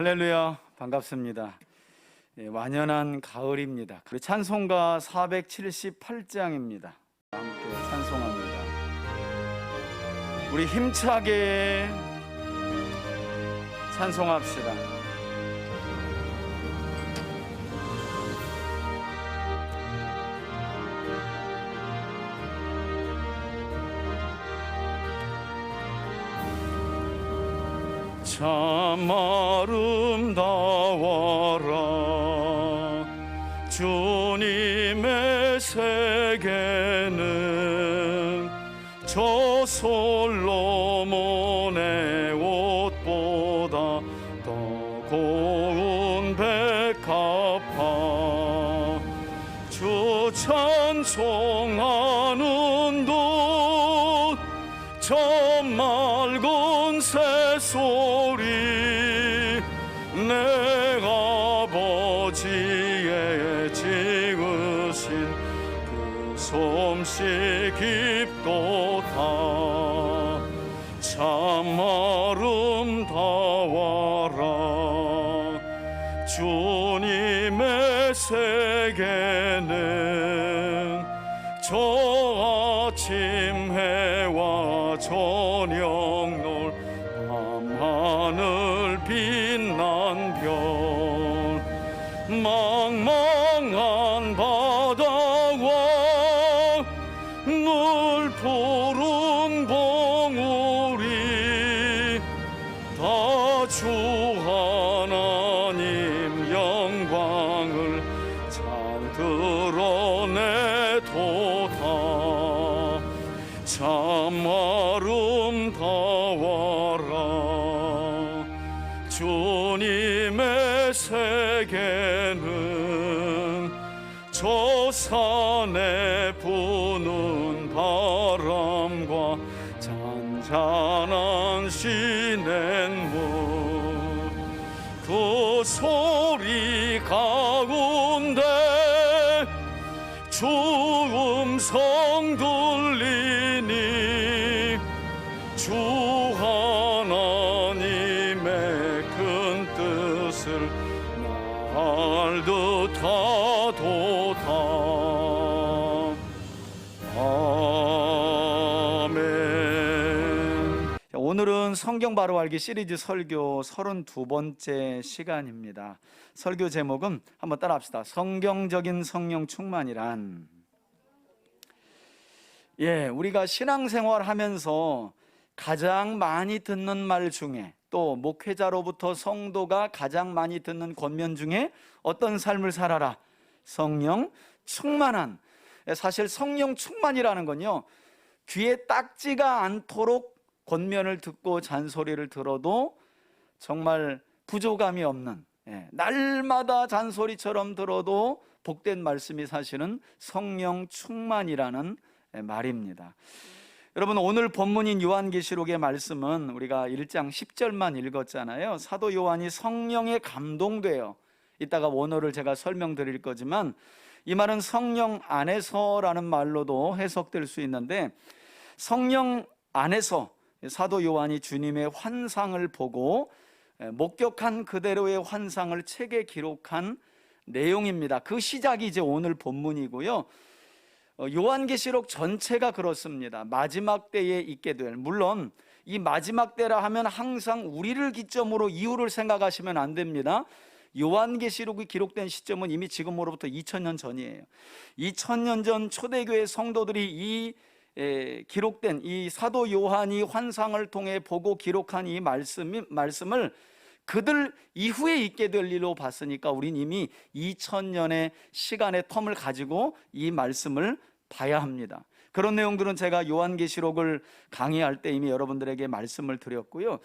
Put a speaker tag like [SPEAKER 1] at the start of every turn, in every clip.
[SPEAKER 1] 할렐루야, 반갑습니다. 완연한 가을입니다. 찬송가 478장입니다. 함께 찬송합니다. 우리 힘차게 찬송합시다. 참 아름다워라 주님의 세계는 저 솔로몬의 옷보다 더 고운 백합화 주 찬송하는 돛 저 맑은 새소리 내 아버지의 지으신 그 솜씨 깊도다 참 아름다워라 주님의 세계는 저 아침 해와 저녁 놀 밤하늘 빛난 별 망망한 바다와 늘 푸른 봉우리 다 주 하나님 영광을 잘 드러내도다 참 아름다워라 주님의 세계는 저 산에 부는 바람과 잔잔한 시냇물 그 소리 가운데 주 음성 들리니 주 하나님의 큰 뜻을 날 듯하도다 아멘. 오늘은 성경 바로 알기 시리즈 설교 32번째 시간입니다. 설교 제목은 한번 따라 합시다. 성경적인 성령 충만이란. 우리가 신앙생활 하면서 가장 많이 듣는 말 중에 또 목회자로부터 성도가 가장 많이 듣는 권면 중에 어떤 삶을 살아라? 성령 충만한. 사실 성령 충만이라는 건요, 귀에 딱지가 않도록 권면을 듣고 잔소리를 들어도 정말 부족함이 없는, 날마다 잔소리처럼 들어도 복된 말씀이 사실은 성령 충만이라는 말입니다. 여러분, 오늘 본문인 요한계시록의 말씀은 우리가 1장 10절만 읽었잖아요. 사도 요한이 성령에 감동되어, 이따가 원어를 제가 설명드릴 거지만 이 말은 성령 안에서라는 말로도 해석될 수 있는데, 성령 안에서 사도 요한이 주님의 환상을 보고 목격한 그대로의 환상을 책에 기록한 내용입니다. 그 시작이 이제 오늘 본문이고요. 요한계시록 전체가 그렇습니다. 마지막 때에 있게 될, 물론 이 마지막 때라 하면 항상 우리를 기점으로 이후를 생각하시면 안 됩니다. 요한계시록이 기록된 시점은 이미 지금으로부터 2000년 전이에요. 2000년 전 초대교회 성도들이 기록된 이 사도 요한이 환상을 통해 보고 기록한 이 말씀을 그들 이후에 있게 될 일로 봤으니까 우린 이미 2000년의 시간의 텀을 가지고 이 말씀을 봐야 합니다. 그런 내용들은 제가 요한계시록을 강의할 때 이미 여러분들에게 말씀을 드렸고요.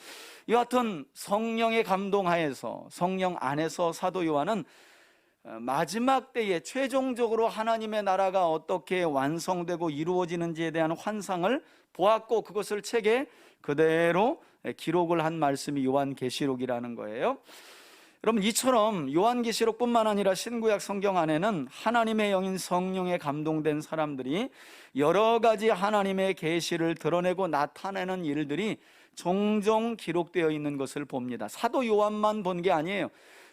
[SPEAKER 1] 여하튼 성령의 감동하에서, 성령 안에서 사도 요한은 마지막 때에 최종적으로 하나님의 나라가 어떻게 완성되고 이루어지는지에 대한 환상을 보았고, 그것을 책에 그대로 기록을 한 말씀이 요한계시록이라는 거예요. 여러분, 이처럼 요한계시록뿐만 아니라 신구약 성경 안에는 하나님의 영인 성령에 감동된 사람들이 여러 가지 하나님의 계시를 드러내고 나타내는 일들이 종종 기록되어 있는 것을 봅니다. 사도 요한만 본 게 아니에요.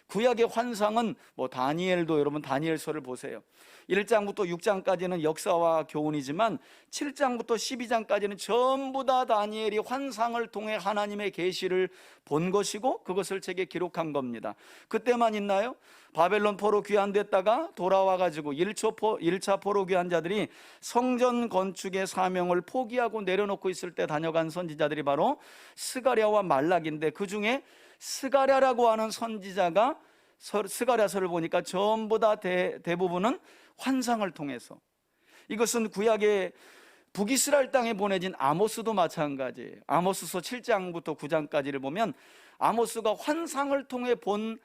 [SPEAKER 1] 구약의 환상은 다니엘도, 여러분 다니엘서를 보세요. 1장부터 6장까지는 역사와 교훈이지만 7장부터 12장까지는 전부 다 다니엘이 환상을 통해 하나님의 계시를 본 것이고 그것을 책에 기록한 겁니다. 그때만 있나요? 바벨론 포로 귀환됐다가 돌아와가지고 1차 포로 귀환자들이 성전 건축의 사명을 포기하고 내려놓고 있을 때 다녀간 선지자들이 바로 스가랴와 말락인데, 그 중에 스가랴라고 하는 선지자가 스가랴서를 보니까 전부 다 대부분은 환상을 통해서, 이것은 구약의 북이스라엘 땅에 보내진 아모스도 마찬가지예요. 아모스서 7장부터 9장까지를 보면 아모스가 환상을 통해 본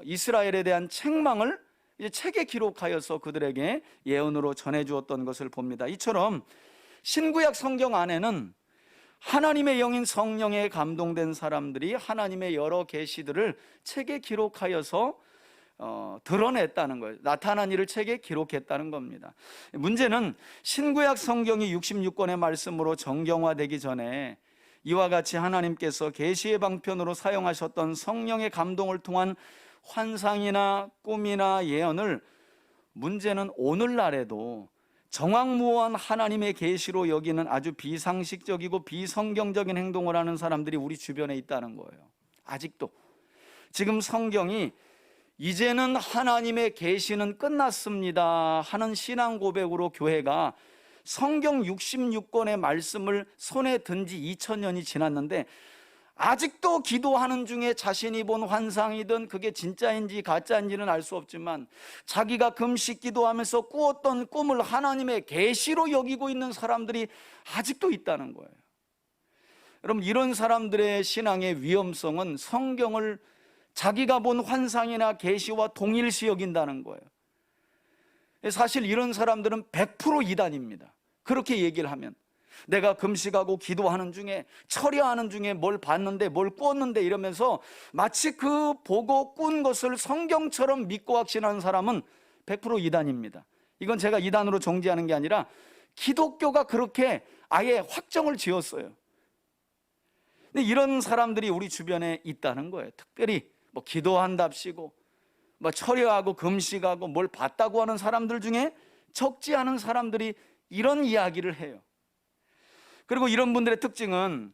[SPEAKER 1] 이스라엘에 대한 책망을 이제 책에 기록하여서 그들에게 예언으로 전해주었던 것을 봅니다. 이처럼 신구약 성경 안에는 하나님의 영인 성령에 감동된 사람들이 하나님의 여러 계시들을 책에 기록하여서 드러냈다는 거예요. 나타난 일을 책에 기록했다는 겁니다. 문제는 신구약 성경이 66권의 말씀으로 정경화되기 전에 이와 같이 하나님께서 계시의 방편으로 사용하셨던 성령의 감동을 통한 환상이나 꿈이나 예언을, 문제는 오늘날에도 정황무어한 하나님의 계시로 여기는 아주 비상식적이고 비성경적인 행동을 하는 사람들이 우리 주변에 있다는 거예요. 아직도. 지금 성경이 이제는 하나님의 계시는 끝났습니다 하는 신앙 고백으로 교회가 성경 66권의 말씀을 손에 든 지 2000년이 지났는데 아직도 기도하는 중에 자신이 본 환상이든 그게 진짜인지 가짜인지는 알 수 없지만 자기가 금식 기도하면서 꾸었던 꿈을 하나님의 계시로 여기고 있는 사람들이 아직도 있다는 거예요. 여러분, 이런 사람들의 신앙의 위험성은 성경을 자기가 본 환상이나 계시와 동일시 여긴다는 거예요. 사실 이런 사람들은 100% 이단입니다. 그렇게 얘기를 하면, 내가 금식하고 기도하는 중에, 철야하는 중에 뭘 봤는데, 뭘 꾸었는데 이러면서 마치 그 보고 꾼 것을 성경처럼 믿고 확신하는 사람은 100% 이단입니다. 이건 제가 이단으로 정죄하는 게 아니라 기독교가 그렇게 아예 확정을 지었어요. 근데 이런 사람들이 우리 주변에 있다는 거예요. 특별히 기도한답시고 철야하고 금식하고 뭘 봤다고 하는 사람들 중에 적지 않은 사람들이 이런 이야기를 해요. 그리고 이런 분들의 특징은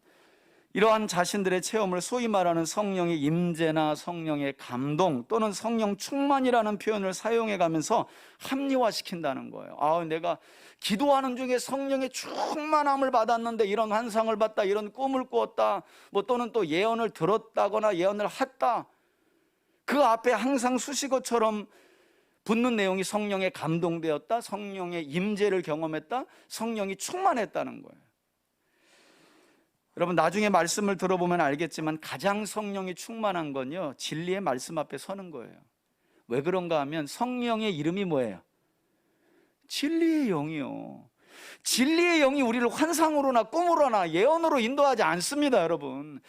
[SPEAKER 1] 이러한 자신들의 체험을 소위 말하는 성령의 임재나 성령의 감동 또는 성령 충만이라는 표현을 사용해 가면서 합리화시킨다는 거예요. 내가 기도하는 중에 성령의 충만함을 받았는데 이런 환상을 봤다, 이런 꿈을 꾸었다, 또는 또 예언을 들었다거나 예언을 했다. 그 앞에 항상 수식어처럼 붙는 내용이 성령에 감동되었다, 성령의 임재를 경험했다, 성령이 충만했다는 거예요. 여러분, 나중에 말씀을 들어보면 알겠지만 가장 성령이 충만한 건요, 진리의 말씀 앞에 서는 거예요. 왜 그런가 하면 성령의 이름이 뭐예요? 진리의 영이요. 진리의 영이 우리를 환상으로나 꿈으로나 예언으로 인도하지 않습니다, 여러분.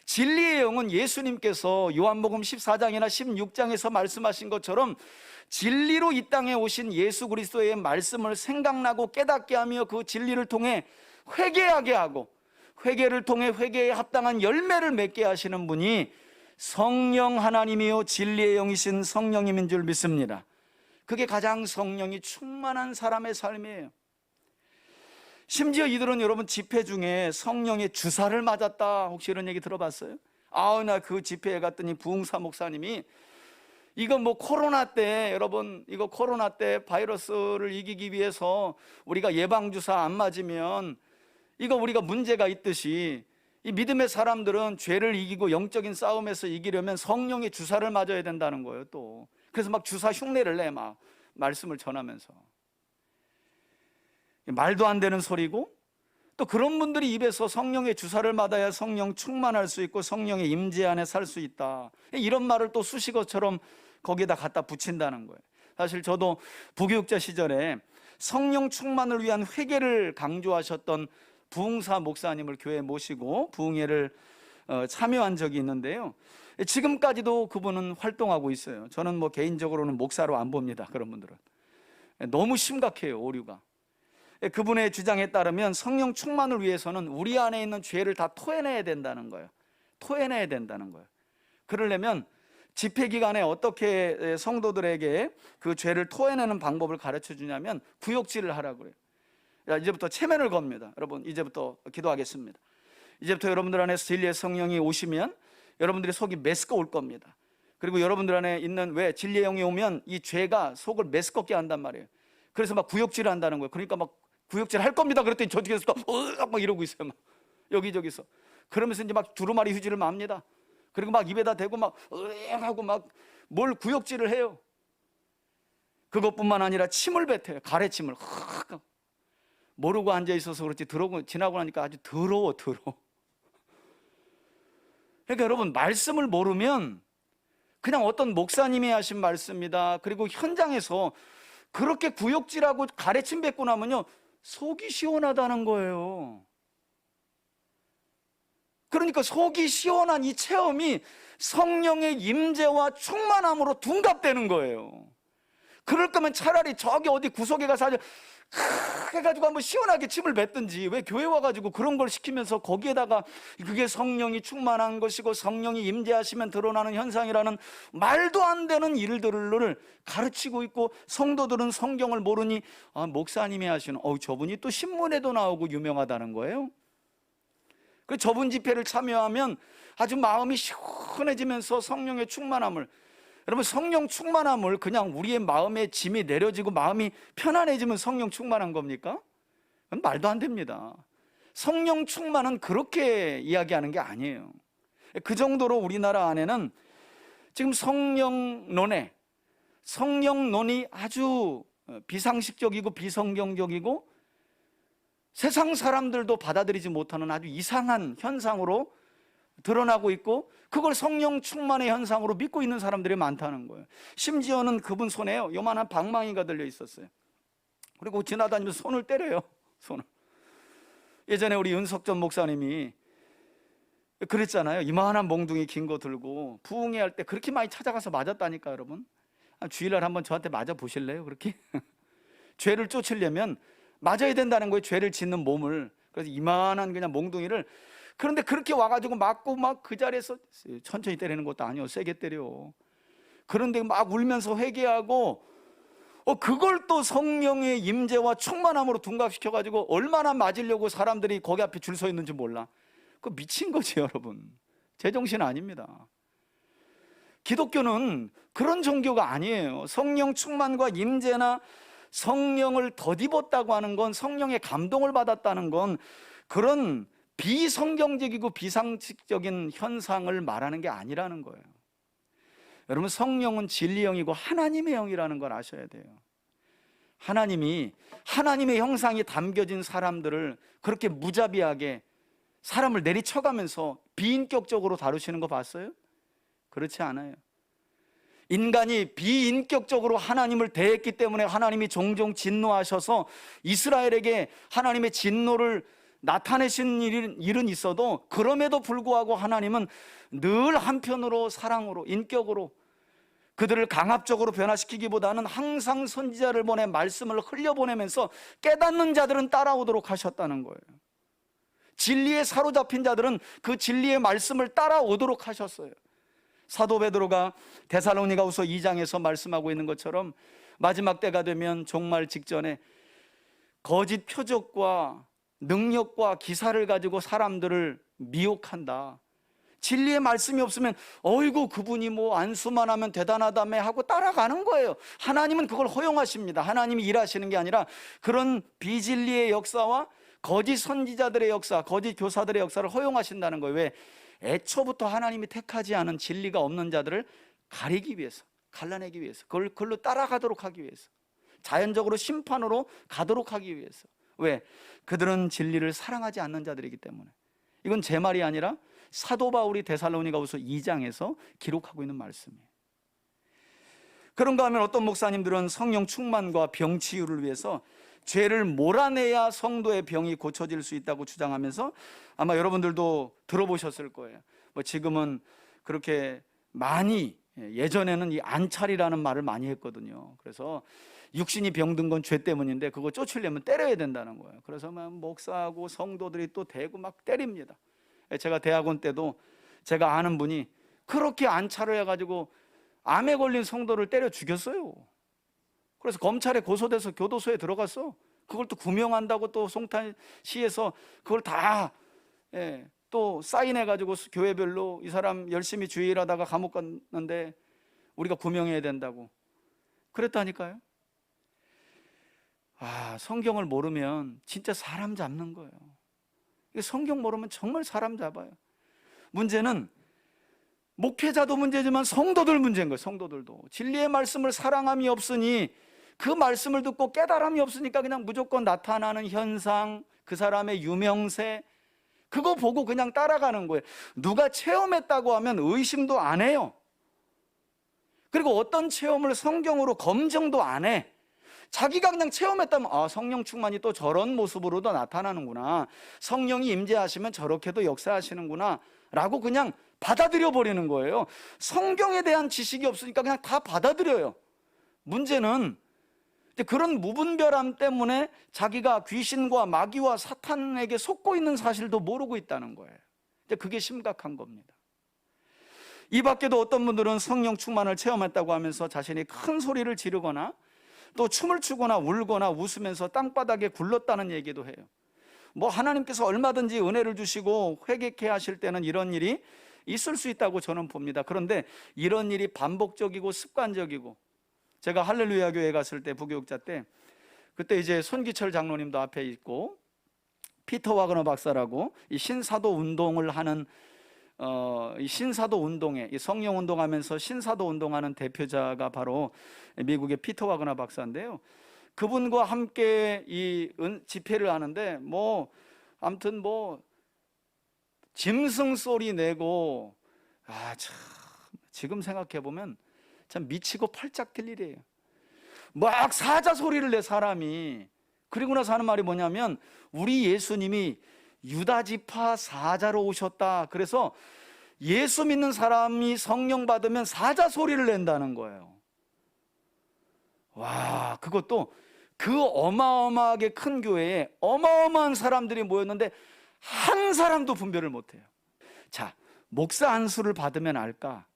[SPEAKER 1] 진리의 영은 예수님께서 요한복음 14장이나 16장에서 말씀하신 것처럼 진리로 이 땅에 오신 예수 그리스도의 말씀을 생각나고 깨닫게 하며 그 진리를 통해 회개하게 하고 회개를 통해 회개에 합당한 열매를 맺게 하시는 분이 성령 하나님이요 진리의 영이신 성령님인 줄 믿습니다. 그게 가장 성령이 충만한 사람의 삶이에요. 심지어 이들은 여러분 집회 중에 성령의 주사를 맞았다, 혹시 이런 얘기 들어봤어요? 나 그 집회에 갔더니 부흥사 목사님이 이거 코로나 때, 여러분 이거 코로나 때 바이러스를 이기기 위해서 우리가 예방주사 안 맞으면 이거 우리가 문제가 있듯이 이 믿음의 사람들은 죄를 이기고 영적인 싸움에서 이기려면 성령의 주사를 맞아야 된다는 거예요. 또 그래서 막 주사 흉내를 내, 막 말씀을 전하면서. 말도 안 되는 소리고, 또 그런 분들이 입에서 성령의 주사를 받아야 성령 충만할 수 있고 성령의 임재 안에 살 수 있다, 이런 말을 또 수식어처럼 거기에다 갖다 붙인다는 거예요. 사실 저도 부교육자 시절에 성령 충만을 위한 회개를 강조하셨던 부흥사 목사님을 교회에 모시고 부흥회를 참여한 적이 있는데요, 지금까지도 그분은 활동하고 있어요. 저는 개인적으로는 목사로 안 봅니다. 그런 분들은 너무 심각해요, 오류가. 그분의 주장에 따르면 성령 충만을 위해서는 우리 안에 있는 죄를 다 토해내야 된다는 거예요. 토해내야 된다는 거예요. 그러려면 집회 기간에 어떻게 성도들에게 그 죄를 토해내는 방법을 가르쳐 주냐면 구역질을 하라고 그래요. 자, 이제부터 체면을 겁니다. 여러분, 이제부터 기도하겠습니다. 이제부터 여러분들 안에 진리의 성령이 오시면 여러분들의 속이 메스꺼 올 겁니다. 그리고 여러분들 안에 있는, 왜 진리의 영이 오면 이 죄가 속을 메스껍게 한단 말이에요. 그래서 막 구역질을 한다는 거예요. 그러니까 막 구역질 할 겁니다. 그랬더니 저쪽에서 또 막 이러고 있어요. 막 여기저기서. 그러면서 이제 막 두루마리 휴지를 맙니다. 그리고 막 입에다 대고 막 하고 막 뭘 구역질을 해요. 그것뿐만 아니라 침을 뱉어요. 가래침을. 모르고 앉아 있어서 그렇지 지나고 나니까 아주 더러워. 그러니까 여러분, 말씀을 모르면 그냥 어떤 목사님이 하신 말씀이다, 그리고 현장에서 그렇게 구역질하고 가래침 뱉고 나면요, 속이 시원하다는 거예요. 그러니까 속이 시원한 이 체험이 성령의 임재와 충만함으로 둔갑되는 거예요. 그럴 거면 차라리 저기 어디 구석에 가서 아주 해가지고 한번 시원하게 침을 뱉든지, 왜 교회 와가지고 그런 걸 시키면서 거기에다가 그게 성령이 충만한 것이고 성령이 임재하시면 드러나는 현상이라는 말도 안 되는 일들을 가르치고 있고, 성도들은 성경을 모르니 목사님이 하시는 저분이 또 신문에도 나오고 유명하다는 거예요. 그 저분 집회를 참여하면 아주 마음이 시원해지면서 성령의 충만함을, 여러분, 성령 충만함을 그냥 우리의 마음에 짐이 내려지고 마음이 편안해지면 성령 충만한 겁니까? 그건 말도 안 됩니다. 성령 충만은 그렇게 이야기하는 게 아니에요. 그 정도로 우리나라 안에는 지금 성령론이 아주 비상식적이고 비성경적이고 세상 사람들도 받아들이지 못하는 아주 이상한 현상으로 드러나고 있고, 그걸 성령 충만의 현상으로 믿고 있는 사람들이 많다는 거예요. 심지어는 그분 손에요, 요만한 방망이가 들려 있었어요. 그리고 지나다니면서 손을 때려요. 손을. 예전에 우리 윤석전 목사님이 그랬잖아요. 이만한 몽둥이 긴 거 들고 부흥회 할 때 그렇게 많이 찾아가서 맞았다니까. 여러분, 주일날 한번 저한테 맞아 보실래요? 그렇게 죄를 쫓으려면 맞아야 된다는 거예요. 죄를 짓는 몸을. 그래서 이만한 그냥 몽둥이를, 그런데 그렇게 와가지고 맞고 막 그 자리에서, 천천히 때리는 것도 아니요, 세게 때려. 그런데 막 울면서 회개하고, 그걸 또 성령의 임재와 충만함으로 둔갑시켜가지고 얼마나 맞으려고 사람들이 거기 앞에 줄 서 있는지 몰라. 그거 미친 거지, 여러분. 제정신 아닙니다. 기독교는 그런 종교가 아니에요. 성령 충만과 임재나 성령을 덧입었다고 하는 건, 성령의 감동을 받았다는 건 그런 비성경적이고 비상식적인 현상을 말하는 게 아니라는 거예요. 여러분, 성령은 진리의 영이고 하나님의 영이라는 걸 아셔야 돼요. 하나님이, 하나님의 형상이 담겨진 사람들을 그렇게 무자비하게 사람을 내리쳐가면서 비인격적으로 다루시는 거 봤어요? 그렇지 않아요. 인간이 비인격적으로 하나님을 대했기 때문에 하나님이 종종 진노하셔서 이스라엘에게 하나님의 진노를 나타내신 일은 있어도, 그럼에도 불구하고 하나님은 늘 한편으로 사랑으로, 인격으로 그들을 강압적으로 변화시키기보다는 항상 선지자를 보내 말씀을 흘려보내면서 깨닫는 자들은 따라오도록 하셨다는 거예요. 진리에 사로잡힌 자들은 그 진리의 말씀을 따라오도록 하셨어요. 사도 베드로가 데살로니가후서 2장에서 말씀하고 있는 것처럼 마지막 때가 되면 종말 직전에 거짓 표적과 능력과 기사를 가지고 사람들을 미혹한다. 진리의 말씀이 없으면 어이구 그분이 뭐 안수만 하면 대단하다며 하고 따라가는 거예요. 하나님은 그걸 허용하십니다. 하나님이 일하시는 게 아니라 그런 비진리의 역사와 거짓 선지자들의 역사, 거짓 교사들의 역사를 허용하신다는 거예요. 왜? 애초부터 하나님이 택하지 않은 진리가 없는 자들을 가리기 위해서, 갈라내기 위해서, 그걸로 따라가도록 하기 위해서, 자연적으로 심판으로 가도록 하기 위해서. 왜? 그들은 진리를 사랑하지 않는 자들이기 때문에. 이건 제 말이 아니라 사도 바울이 데살로니가후서 2장에서 기록하고 있는 말씀이에요. 그런가 하면 어떤 목사님들은 성령 충만과 병 치유를 위해서 죄를 몰아내야 성도의 병이 고쳐질 수 있다고 주장하면서, 아마 여러분들도 들어보셨을 거예요. 뭐 지금은 그렇게 많이, 예전에는 이 안찰이라는 말을 많이 했거든요. 그래서 육신이 병든 건 죄 때문인데 그거 쫓으려면 때려야 된다는 거예요. 그래서 막 목사하고 성도들이 또 대고 막 때립니다. 제가 대학원 때도 제가 아는 분이 그렇게 안차를 해가지고 암에 걸린 성도를 때려 죽였어요. 그래서 검찰에 고소돼서 교도소에 들어갔어. 그걸 또 구명한다고 또 송탄시에서 그걸 다 또 사인해가지고 교회별로 이 사람 열심히 주일하다가 감옥 갔는데 우리가 구명해야 된다고 그랬다니까요. 성경을 모르면 진짜 사람 잡는 거예요. 성경 모르면 정말 사람 잡아요. 문제는 목회자도 문제지만 성도들 문제인 거예요. 성도들도 진리의 말씀을 사랑함이 없으니 그 말씀을 듣고 깨달음이 없으니까 그냥 무조건 나타나는 현상, 그 사람의 유명세, 그거 보고 그냥 따라가는 거예요. 누가 체험했다고 하면 의심도 안 해요. 그리고 어떤 체험을 성경으로 검증도 안 해. 자기가 그냥 체험했다면 성령 충만이 또 저런 모습으로도 나타나는구나, 성령이 임재하시면 저렇게도 역사하시는구나 라고 그냥 받아들여 버리는 거예요. 성경에 대한 지식이 없으니까 그냥 다 받아들여요. 문제는 그런 무분별함 때문에 자기가 귀신과 마귀와 사탄에게 속고 있는 사실도 모르고 있다는 거예요. 그게 심각한 겁니다. 이 밖에도 어떤 분들은 성령 충만을 체험했다고 하면서 자신이 큰 소리를 지르거나 또 춤을 추거나 울거나 웃으면서 땅바닥에 굴렀다는 얘기도 해요. 하나님께서 얼마든지 은혜를 주시고 회개케 하실 때는 이런 일이 있을 수 있다고 저는 봅니다. 그런데 이런 일이 반복적이고 습관적이고, 제가 할렐루야 교회 갔을 때, 부교육자 때, 그때 이제 손기철 장로님도 앞에 있고 피터 와그너 박사라고 이 신사도 운동을 하는 이 신사도 운동에, 이 성령 운동하면서 신사도 운동하는 대표자가 바로 미국의 피터 와그너 박사인데요. 그분과 함께 이 집회를 하는데 아무튼 짐승 소리 내고 참 지금 생각해 보면 참 미치고 팔짝 뛸 일이에요. 막 사자 소리를 내 사람이. 그리고 나서 하는 말이 뭐냐면 우리 예수님이 유다 지파 사자로 오셨다. 그래서 예수 믿는 사람이 성령 받으면 사자 소리를 낸다는 거예요. 와, 그것도 그 어마어마하게 큰 교회에 어마어마한 사람들이 모였는데 한 사람도 분별을 못해요. 자, 목사 안수를 받으면 알까?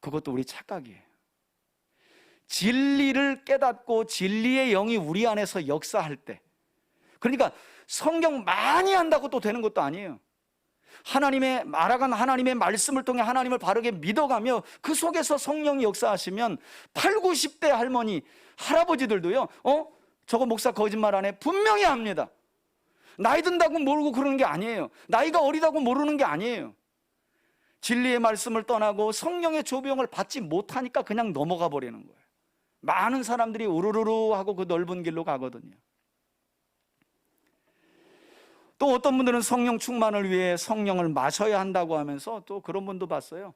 [SPEAKER 1] 그것도 우리 착각이에요. 진리를 깨닫고 진리의 영이 우리 안에서 역사할 때, 그러니까 성경 많이 한다고 또 되는 것도 아니에요. 알아간 하나님의 말씀을 통해 하나님을 바르게 믿어가며 그 속에서 성령이 역사하시면 80, 90대 할머니, 할아버지들도요, 저거 목사 거짓말 안 해? 분명히 합니다. 나이 든다고 모르고 그러는 게 아니에요. 나이가 어리다고 모르는 게 아니에요. 진리의 말씀을 떠나고 성령의 조병을 받지 못하니까 그냥 넘어가 버리는 거예요. 많은 사람들이 우르르르 하고 그 넓은 길로 가거든요. 또 어떤 분들은 성령 충만을 위해 성령을 마셔야 한다고 하면서 또 그런 분도 봤어요.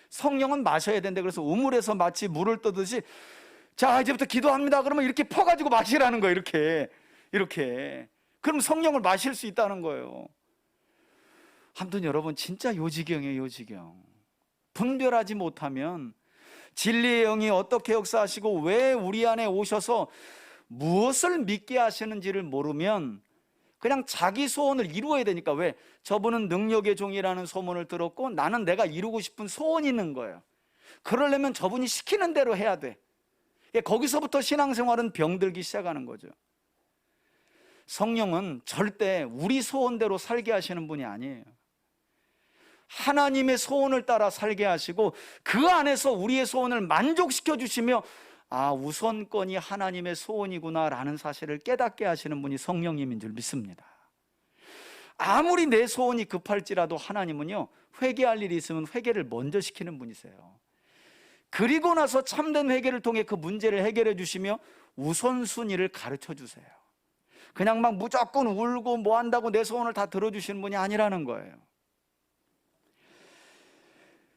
[SPEAKER 1] 성령은 마셔야 된대. 그래서 우물에서 마치 물을 떠듯이 자, 이제부터 기도합니다. 그러면 이렇게 퍼가지고 마시라는 거예요. 이렇게. 그럼 성령을 마실 수 있다는 거예요. 아무튼 여러분, 진짜 요지경이에요. 요지경. 분별하지 못하면 진리의 영이 어떻게 역사하시고 왜 우리 안에 오셔서 무엇을 믿게 하시는지를 모르면 그냥 자기 소원을 이루어야 되니까. 왜? 저분은 능력의 종이라는 소문을 들었고 나는 내가 이루고 싶은 소원이 있는 거예요. 그러려면 저분이 시키는 대로 해야 돼. 거기서부터 신앙생활은 병들기 시작하는 거죠. 성령은 절대 우리 소원대로 살게 하시는 분이 아니에요. 하나님의 소원을 따라 살게 하시고 그 안에서 우리의 소원을 만족시켜 주시며 우선권이 하나님의 소원이구나 라는 사실을 깨닫게 하시는 분이 성령님인 줄 믿습니다. 아무리 내 소원이 급할지라도 하나님은요, 회개할 일이 있으면 회개를 먼저 시키는 분이세요. 그리고 나서 참된 회개를 통해 그 문제를 해결해 주시며 우선순위를 가르쳐 주세요. 그냥 막 무조건 울고 뭐 한다고 내 소원을 다 들어주시는 분이 아니라는 거예요.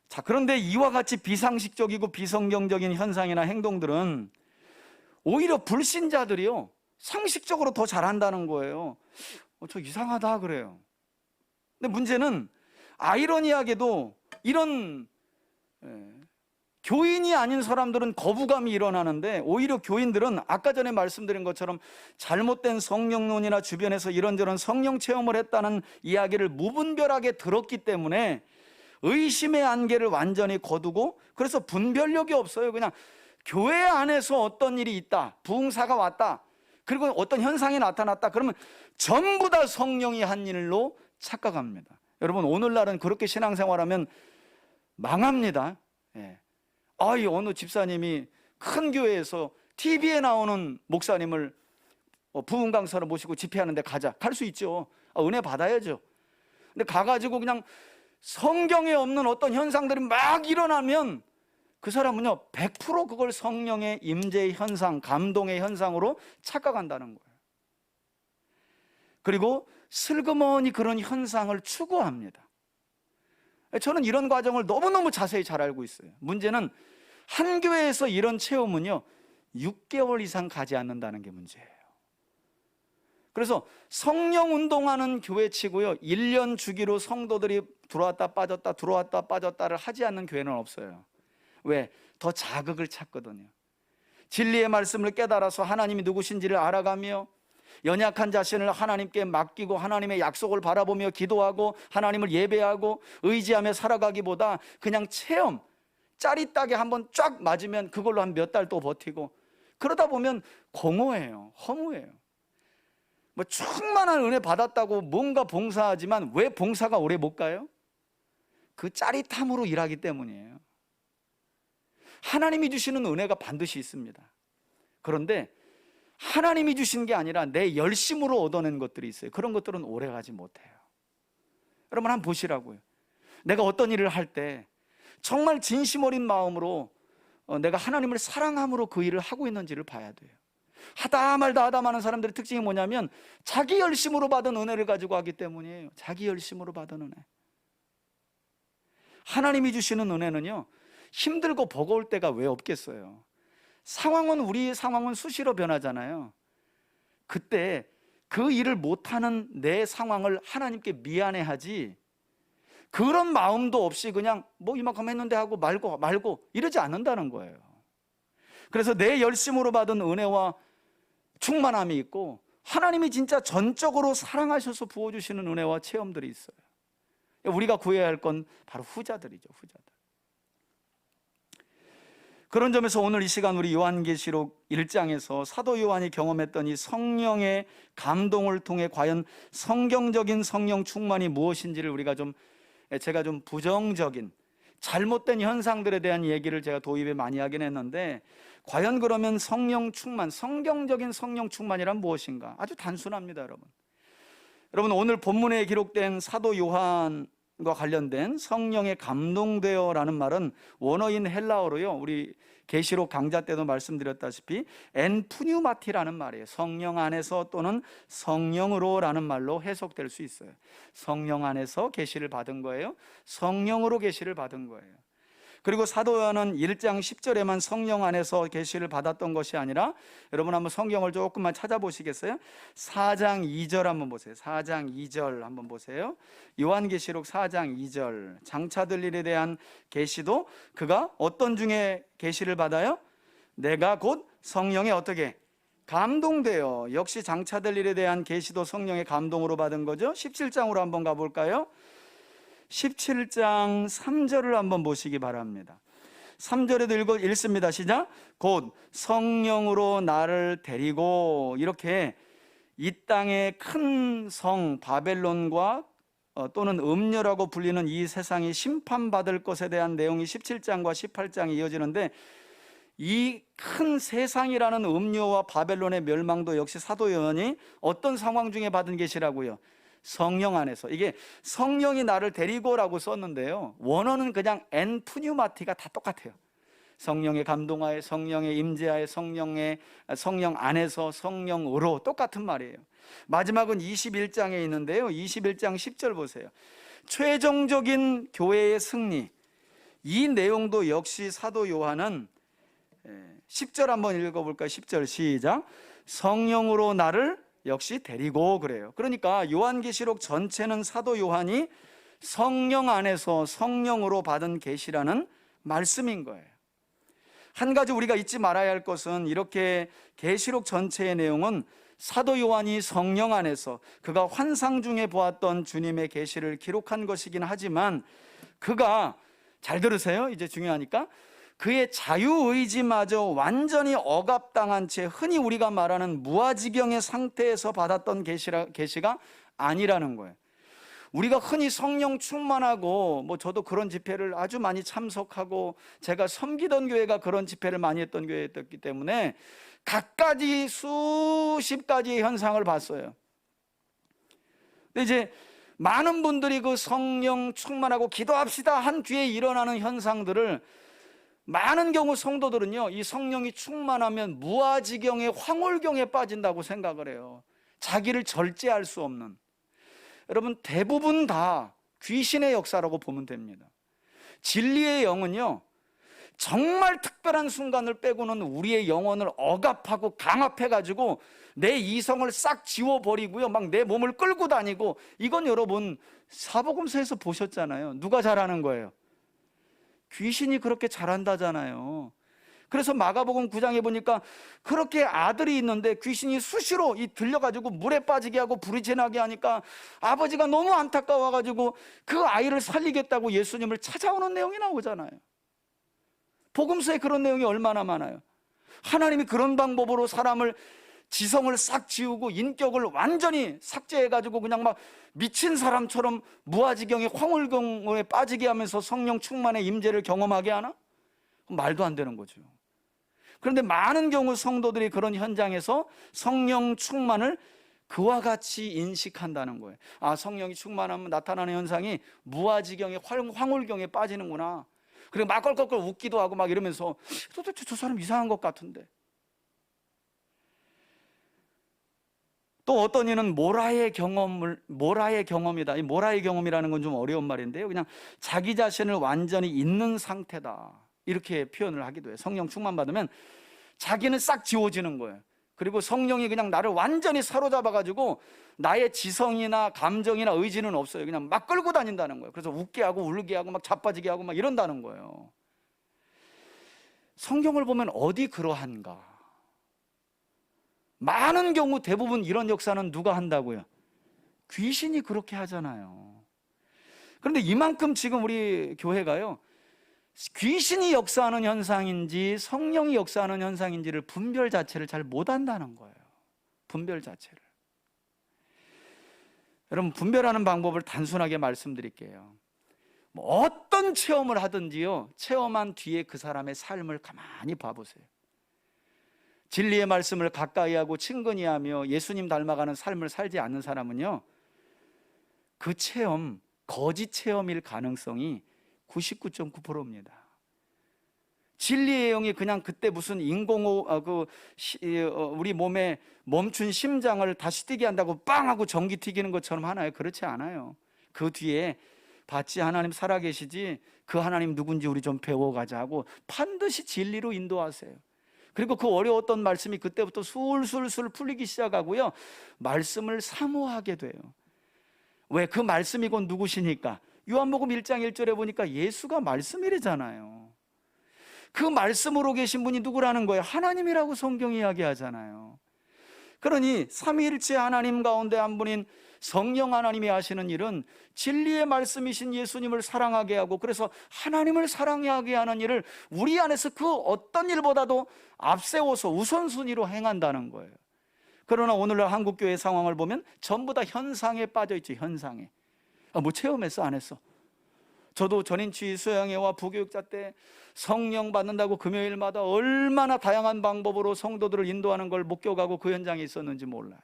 [SPEAKER 1] 자, 그런데 이와 같이 비상식적이고 비성경적인 현상이나 행동들은 오히려 불신자들이요, 상식적으로 더 잘한다는 거예요. 저 이상하다 그래요. 근데 문제는 아이러니하게도 이런 교인이 아닌 사람들은 거부감이 일어나는데, 오히려 교인들은 아까 전에 말씀드린 것처럼 잘못된 성령론이나 주변에서 이런저런 성령 체험을 했다는 이야기를 무분별하게 들었기 때문에 의심의 안개를 완전히 거두고, 그래서 분별력이 없어요. 그냥 교회 안에서 어떤 일이 있다, 부흥사가 왔다, 그리고 어떤 현상이 나타났다, 그러면 전부 다 성령이 한 일로 착각합니다. 여러분, 오늘날은 그렇게 신앙생활하면 망합니다. 예. 어느 집사님이 큰 교회에서 TV에 나오는 목사님을 부흥 강사로 모시고 집회하는데 가자. 갈 수 있죠. 은혜 받아야죠. 근데 가가지고 그냥 성경에 없는 어떤 현상들이 막 일어나면 그 사람은요 100% 그걸 성령의 임재의 현상, 감동의 현상으로 착각한다는 거예요. 그리고 슬그머니 그런 현상을 추구합니다. 저는 이런 과정을 너무너무 자세히 잘 알고 있어요. 문제는 한 교회에서 이런 체험은요 6개월 이상 가지 않는다는 게 문제예요. 그래서 성령 운동하는 교회치고요 1년 주기로 성도들이 들어왔다 빠졌다 들어왔다 빠졌다를 하지 않는 교회는 없어요. 왜? 더 자극을 찾거든요. 진리의 말씀을 깨달아서 하나님이 누구신지를 알아가며 연약한 자신을 하나님께 맡기고 하나님의 약속을 바라보며 기도하고 하나님을 예배하고 의지하며 살아가기보다 그냥 체험, 짜릿하게 한번 쫙 맞으면 그걸로 한 몇 달 또 버티고, 그러다 보면 공허해요. 허무해요. 뭐 충만한 은혜 받았다고 뭔가 봉사하지만 왜 봉사가 오래 못 가요? 그 짜릿함으로 일하기 때문이에요. 하나님이 주시는 은혜가 반드시 있습니다. 그런데 하나님이 주신 게 아니라 내 열심으로 얻어낸 것들이 있어요. 그런 것들은 오래 가지 못해요. 여러분 한번 보시라고요. 내가 어떤 일을 할 때 정말 진심 어린 마음으로 내가 하나님을 사랑함으로 그 일을 하고 있는지를 봐야 돼요. 하다 말다 하는 사람들의 특징이 뭐냐면 자기 열심으로 받은 은혜를 가지고 하기 때문이에요. 자기 열심으로 받은 은혜. 하나님이 주시는 은혜는요 힘들고 버거울 때가 왜 없겠어요. 우리 상황은 수시로 변하잖아요. 그때 그 일을 못하는 내 상황을 하나님께 미안해하지, 그런 마음도 없이 그냥 뭐 이만큼 했는데 하고 말고 이러지 않는다는 거예요. 그래서 내 열심으로 받은 은혜와 충만함이 있고 하나님이 진짜 전적으로 사랑하셔서 부어주시는 은혜와 체험들이 있어요. 우리가 구해야 할 건 바로 후자들이죠. 후자들. 그런 점에서 오늘 이 시간 우리 요한계시록 1장에서 사도 요한이 경험했던 이 성령의 감동을 통해 과연 성경적인 성령 충만이 무엇인지를 제가 좀 부정적인 잘못된 현상들에 대한 얘기를 제가 도입에 많이 하긴 했는데, 과연 그러면 성령 충만, 성경적인 성령 충만이란 무엇인가? 아주 단순합니다. 여러분 오늘 본문에 기록된 사도 요한과 관련된 성령에 감동되어라는 말은 원어인 헬라어로요, 우리 계시록 강좌 때도 말씀드렸다시피 엔푸뉴마티라는 말이에요. 성령 안에서 또는 성령으로라는 말로 해석될 수 있어요. 성령 안에서 계시를 받은 거예요. 성령으로 계시를 받은 거예요. 그리고 사도 요한은 1장 10절에만 성령 안에서 계시를 받았던 것이 아니라, 여러분 한번 성경을 조금만 찾아보시겠어요? 4장 2절 한번 보세요. 4장 2절 한번 보세요. 요한계시록 4장 2절. 장차들 일에 대한 계시도 그가 어떤 중에 계시를 받아요? 내가 곧 성령에 어떻게? 감동되어. 역시 장차들 일에 대한 계시도 성령의 감동으로 받은 거죠. 17장으로 한번 가볼까요? 17장 3절을 한번 보시기 바랍니다. 3절에도 읽습니다. 시작. 곧 성령으로 나를 데리고, 이렇게 이 땅의 큰 성 바벨론과 또는 음녀라고 불리는 이 세상이 심판받을 것에 대한 내용이 17장과 18장이 이어지는데, 이 큰 세상이라는 음녀와 바벨론의 멸망도 역시 사도 요한이 어떤 상황 중에 받은 계시라고요? 성령 안에서. 이게 성령이 나를 데리고라고 썼는데요, 원어는 그냥 엔푸뉴마티가 다 똑같아요. 성령의 감동하에, 성령의 임재하에, 성령 안에서, 성령으로, 똑같은 말이에요. 마지막은 21장에 있는데요, 21장 10절 보세요. 최종적인 교회의 승리. 이 내용도 역시 사도 요한은 10절 한번 읽어볼까요? 10절 시작. 성령으로 나를 역시 데리고, 그래요. 그러니까 요한계시록 전체는 사도 요한이 성령 안에서 성령으로 받은 계시라는 말씀인 거예요. 한 가지 우리가 잊지 말아야 할 것은 이렇게 계시록 전체의 내용은 사도 요한이 성령 안에서 그가 환상 중에 보았던 주님의 계시를 기록한 것이긴 하지만 그가, 잘 들으세요, 이제 중요하니까, 그의 자유의지마저 완전히 억압당한 채 흔히 우리가 말하는 무아지경의 상태에서 받았던 계시가 아니라는 거예요. 우리가 흔히 성령 충만하고, 저도 그런 집회를 아주 많이 참석하고 제가 섬기던 교회가 그런 집회를 많이 했던 교회였기 때문에 갖가지 수십 가지의 현상을 봤어요. 근데 이제 많은 분들이 그 성령 충만하고 기도합시다 한 뒤에 일어나는 현상들을, 많은 경우 성도들은요, 이 성령이 충만하면 무아지경의 황홀경에 빠진다고 생각을 해요. 자기를 절제할 수 없는. 여러분, 대부분 다 귀신의 역사라고 보면 됩니다. 진리의 영은요, 정말 특별한 순간을 빼고는 우리의 영혼을 억압하고 강압해가지고 내 이성을 싹 지워버리고요, 막 내 몸을 끌고 다니고, 이건 여러분 사복음서에서 보셨잖아요. 누가 잘하는 거예요? 귀신이 그렇게 잘한다잖아요. 그래서 마가복음 9장에 보니까 그렇게 아들이 있는데 귀신이 수시로 들려가지고 물에 빠지게 하고 불이 지나게 하니까 아버지가 너무 안타까워가지고 그 아이를 살리겠다고 예수님을 찾아오는 내용이 나오잖아요. 복음서에 그런 내용이 얼마나 많아요. 하나님이 그런 방법으로 사람을, 지성을 싹 지우고 인격을 완전히 삭제해가지고 그냥 막 미친 사람처럼 무아지경의 황홀경에 빠지게 하면서 성령 충만의 임재를 경험하게 하나? 말도 안 되는 거죠. 그런데 많은 경우 성도들이 그런 현장에서 성령 충만을 그와 같이 인식한다는 거예요. 아, 성령이 충만하면 나타나는 현상이 무아지경의 황홀경에 빠지는구나. 그리고 막 껄껄껄 웃기도 하고 막 이러면서 도대체 저 사람 이상한 것 같은데. 또 어떤 이는 모라의 경험이다. 이 모라의 경험이라는 건 좀 어려운 말인데요, 그냥 자기 자신을 완전히 잊는 상태다, 이렇게 표현을 하기도 해요. 성령 충만 받으면 자기는 싹 지워지는 거예요. 그리고 성령이 그냥 나를 완전히 사로잡아가지고 나의 지성이나 감정이나 의지는 없어요. 그냥 막 끌고 다닌다는 거예요. 그래서 웃게 하고 울게 하고 막 자빠지게 하고 막 이런다는 거예요. 성경을 보면 어디 그러한가? 많은 경우 대부분 이런 역사는 누가 한다고요? 귀신이 그렇게 하잖아요. 그런데 이만큼 지금 우리 교회가요, 귀신이 역사하는 현상인지 성령이 역사하는 현상인지를 분별 자체를 잘 못한다는 거예요. 분별 자체를. 여러분, 분별하는 방법을 단순하게 말씀드릴게요. 어떤 체험을 하든지요, 체험한 뒤에 그 사람의 삶을 가만히 봐보세요. 진리의 말씀을 가까이 하고 친근히 하며 예수님 닮아가는 삶을 살지 않는 사람은요, 그 체험, 거짓 체험일 가능성이 99.9%입니다. 진리의 영이 그냥 그때 무슨 우리 몸에 멈춘 심장을 다시 뛰게 한다고 빵 하고 전기 튀기는 것처럼 하나요? 그렇지 않아요. 그 뒤에 봤지, 하나님 살아계시지, 그 하나님 누군지 우리 좀 배워가자 하고 반드시 진리로 인도하세요. 그리고 그 어려웠던 말씀이 그때부터 술술술 풀리기 시작하고요, 말씀을 사모하게 돼요. 왜? 그 말씀이 곧 누구시니까? 요한복음 1장 1절에 보니까 예수가 말씀이래잖아요. 그 말씀으로 계신 분이 누구라는 거예요? 하나님이라고 성경이 이야기하잖아요. 그러니 삼위일체 하나님 가운데 한 분인 성령 하나님이 하시는 일은 진리의 말씀이신 예수님을 사랑하게 하고, 그래서 하나님을 사랑하게 하는 일을 우리 안에서 그 어떤 일보다도 앞세워서 우선순위로 행한다는 거예요. 그러나 오늘날 한국교회 상황을 보면 전부 다 현상에 빠져있죠. 현상에. 뭐 체험했어? 안 했어? 저도 전인치 수양회와 부교육자 때 성령 받는다고 금요일마다 얼마나 다양한 방법으로 성도들을 인도하는 걸 목격하고 그 현장에 있었는지 몰라요.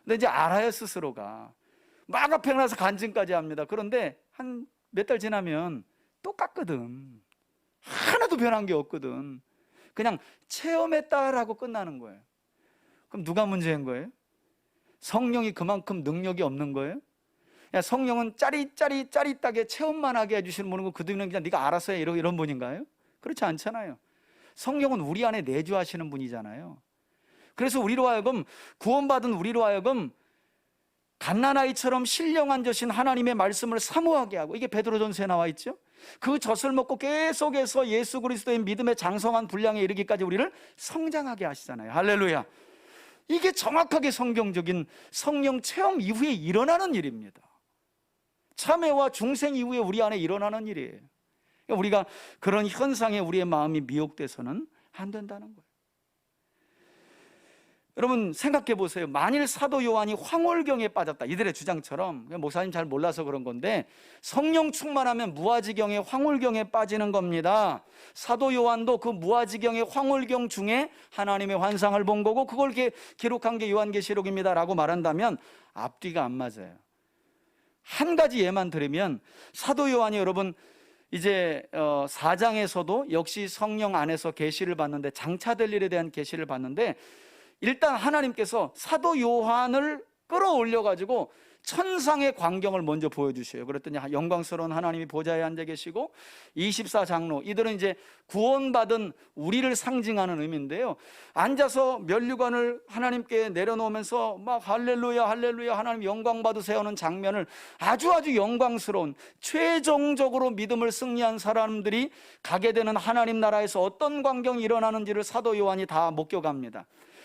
[SPEAKER 1] 근데 이제 알아요, 스스로가. 막 앞에 나서 간증까지 합니다. 그런데 한 몇 달 지나면 똑같거든. 하나도 변한 게 없거든. 그냥 체험했다라고 끝나는 거예요. 그럼 누가 문제인 거예요? 성령이 그만큼 능력이 없는 거예요? 야, 성령은 짜릿하게 체험만 하게 해주시는 분이고 그 뒤는 그냥 네가 알아서 해, 이런 분인가요? 그렇지 않잖아요. 성령은 우리 안에 내주하시는 분이잖아요. 그래서 우리로 하여금, 구원받은 우리로 하여금 갓난아이처럼 신령한 젖인 하나님의 말씀을 사모하게 하고, 이게 베드로전서에 나와 있죠. 그 젖을 먹고 계속해서 예수 그리스도의 믿음의 장성한 분량에 이르기까지 우리를 성장하게 하시잖아요. 할렐루야. 이게 정확하게 성경적인 성령 체험 이후에 일어나는 일입니다. 참회와 중생 이후에 우리 안에 일어나는 일이에요. 그러니까 우리가 그런 현상에 우리의 마음이 미혹돼서는 안 된다는 거예요. 여러분 생각해 보세요. 만일 사도 요한이 황홀경에 빠졌다, 이들의 주장처럼, 목사님 잘 몰라서 그런 건데, 성령 충만하면 무아지경에 황홀경에 빠지는 겁니다. 사도 요한도 그 무아지경의 황홀경 중에 하나님의 환상을 본 거고, 그걸 기록한 게 요한계시록입니다 라고 말한다면 앞뒤가 안 맞아요. 한 가지 예만 들으면, 사도 요한이 여러분 이제 4장에서도 역시 성령 안에서 계시를 받는데, 장차될 일에 대한 계시를 받는데, 일단 하나님께서 사도 요한을 끌어올려 가지고 천상의 광경을 먼저 보여주셔요. 그랬더니 영광스러운 하나님이 보좌에 앉아 계시고 24장로, 이들은 이제 구원받은 우리를 상징하는 의미인데요, 앉아서 면류관을 하나님께 내려놓으면서 막 할렐루야 할렐루야 하나님 영광 받으세요 하는 장면을, 아주 영광스러운, 최종적으로 믿음을 승리한 사람들이 가게 되는 하나님 나라에서 어떤 광경이 일어나는지를 사도 요한이 다 목격합니다.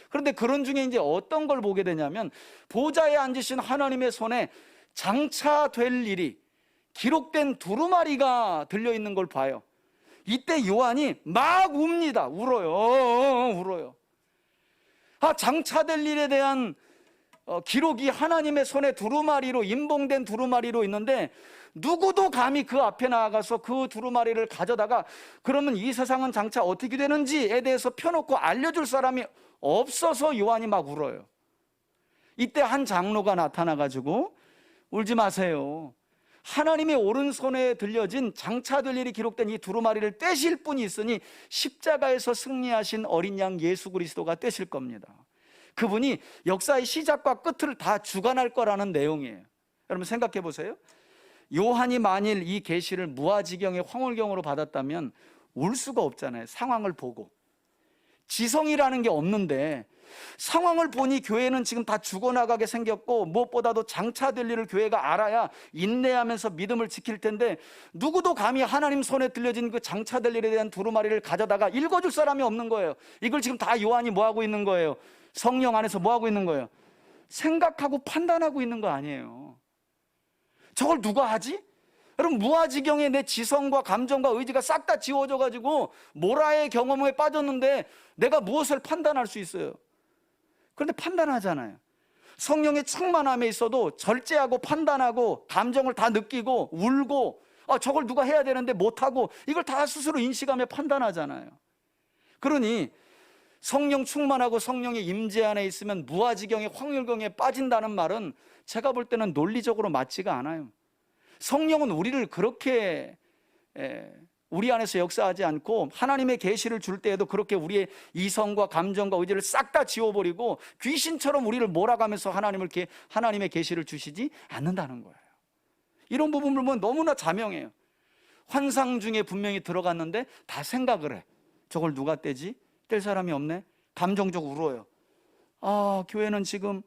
[SPEAKER 1] 그런데 그런 중에 이제 어떤 걸 보게 되냐면, 보좌에 앉으신 하나님의 손에 장차 될 일이 기록된 두루마리가 들려있는 걸 봐요. 이때 요한이 막 웁니다. 울어요. 장차 될 일에 대한 기록이 하나님의 손에 두루마리로, 임봉된 두루마리로 있는데, 누구도 감히 그 앞에 나아가서 그 두루마리를 가져다가 그러면 이 세상은 장차 어떻게 되는지에 대해서 펴놓고 알려줄 사람이 없어서 요한이 막 울어요. 이때 한 장로가 나타나가지고, 울지 마세요, 하나님의 오른손에 들려진 장차 될 일이 기록된 이 두루마리를 떼실 분이 있으니 십자가에서 승리하신 어린 양 예수 그리스도가 떼실 겁니다. 그분이 역사의 시작과 끝을 다 주관할 거라는 내용이에요. 여러분 생각해 보세요. 요한이 만일 이 계시를 무아지경의 황홀경으로 받았다면 울 수가 없잖아요. 상황을 보고. 지성이라는 게 없는데 상황을 보니 교회는 지금 다 죽어나가게 생겼고, 무엇보다도 장차될 일을 교회가 알아야 인내하면서 믿음을 지킬 텐데, 누구도 감히 하나님 손에 들려진 그 장차될 일에 대한 두루마리를 가져다가 읽어줄 사람이 없는 거예요. 이걸 지금 다 요한이 뭐하고 있는 거예요? 성령 안에서 뭐하고 있는 거예요? 생각하고 판단하고 있는 거 아니에요. 저걸 누가 하지? 여러분 무아지경에 내 지성과 감정과 의지가 싹 다 지워져 가지고 모라의 경험에 빠졌는데 내가 무엇을 판단할 수 있어요? 그런데 판단하잖아요. 성령의 충만함에 있어도 절제하고 판단하고 감정을 다 느끼고 울고, 저걸 누가 해야 되는데 못하고, 이걸 다 스스로 인식하며 판단하잖아요. 그러니 성령 충만하고 성령의 임재 안에 있으면 무아지경의 황홀경에 빠진다는 말은 제가 볼 때는 논리적으로 맞지가 않아요. 성령은 우리를 그렇게 우리 안에서 역사하지 않고, 하나님의 계시를 줄 때에도 그렇게 우리의 이성과 감정과 의지를 싹 다 지워버리고 귀신처럼 우리를 몰아가면서 하나님의 계시를 주시지 않는다는 거예요. 이런 부분을 보면 너무나 자명해요. 환상 중에 분명히 들어갔는데 다 생각을 해. 저걸 누가 떼지? 뗄 사람이 없네. 감정적으로 울어요. 교회는 지금